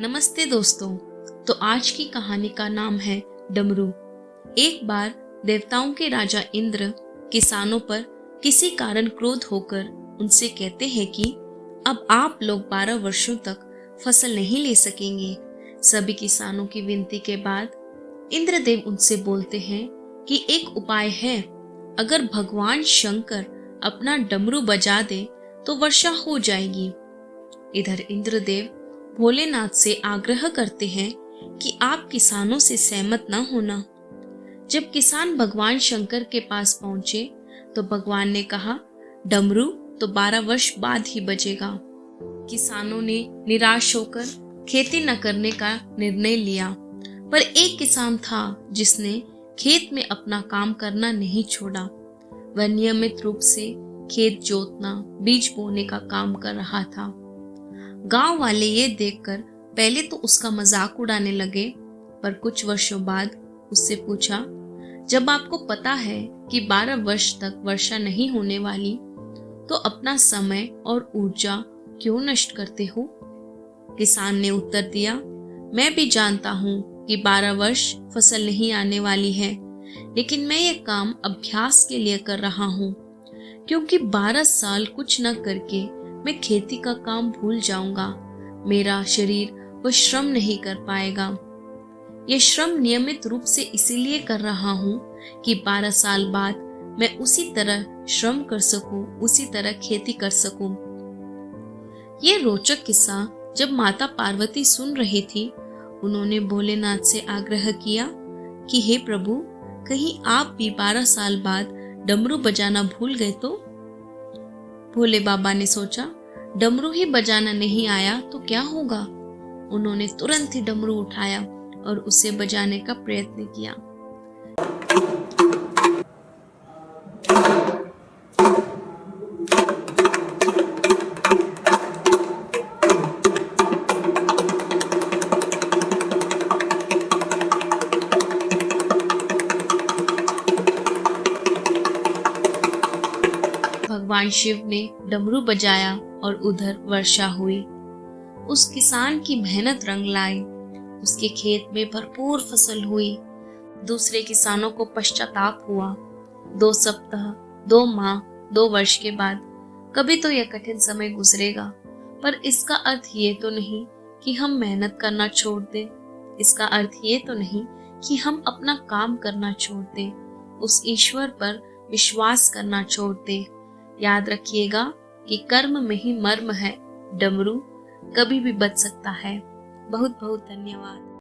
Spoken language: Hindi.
नमस्ते दोस्तों। तो आज की कहानी का नाम है डमरू। एक बार देवताओं के राजा इंद्र किसानों पर किसी कारण क्रोध होकर उनसे कहते हैं कि अब आप लोग 12 वर्षों तक फसल नहीं ले सकेंगे। सभी किसानों की विनती के बाद इंद्रदेव उनसे बोलते हैं कि एक उपाय है, अगर भगवान शंकर अपना डमरू बजा दे तो वर्षा हो जाएगी। इधर इंद्रदेव भोलेनाथ से आग्रह करते हैं कि आप किसानों से सहमत न होना। जब किसान भगवान शंकर के पास पहुंचे तो भगवान ने कहा, डमरू तो 12 वर्ष बाद ही बजेगा। किसानों ने निराश होकर खेती न करने का निर्णय लिया, पर एक किसान था जिसने खेत में अपना काम करना नहीं छोड़ा। वह नियमित रूप से खेत जोतना, बीज बोने का काम कर रहा था। गांव वाले ये देखकर पहले तो उसका मजाक उड़ाने लगे, पर कुछ वर्षों बाद उससे पूछा, जब आपको पता है कि 12 वर्ष तक वर्षा नहीं होने वाली, तो अपना समय और ऊर्जा क्यों नष्ट करते हो? किसान ने उत्तर दिया, मैं भी जानता हूँ कि 12 वर्ष फसल नहीं आने वाली है, लेकिन मैं ये काम अभ्यास के लिए कर रहा हूँ, क्योंकि 12 साल कुछ न करके मैं खेती का काम भूल जाऊंगा। मेरा शरीर वो श्रम नहीं कर पाएगा। ये श्रम नियमित रूप से इसीलिए कर रहा हूँ कि 12 साल बाद मैं उसी तरह श्रम कर सकूं, उसी तरह खेती कर सकूं। ये रोचक किस्सा जब माता पार्वती सुन रही थी, उन्होंने भोलेनाथ से आग्रह किया कि हे प्रभु, कहीं आप भी 12 साल बाद डमरू बजाना भूल गए तो? भोले बाबा ने सोचा, डमरू ही बजाना नहीं आया तो क्या होगा। उन्होंने तुरंत ही डमरू उठाया और उसे बजाने का प्रयत्न किया। भगवान शिव ने डमरू बजाया और उधर वर्षा हुई। उस किसान की मेहनत रंग लाई। उसके खेत में भरपूर फसल हुई। दूसरे किसानों को पश्चाताप हुआ। 2 सप्ताह, 2 माह, 2 वर्ष के बाद कभी तो यह कठिन समय गुजरेगा, पर इसका अर्थ ये तो नहीं कि हम मेहनत करना छोड़ दें। इसका अर्थ ये तो नहीं कि हम अपना काम करना छोड़ दें, उस ईश्वर पर विश्वास करना छोड़ दें। याद रखिएगा कि कर्म में ही मर्म है। डमरू कभी भी बज सकता है। बहुत बहुत धन्यवाद।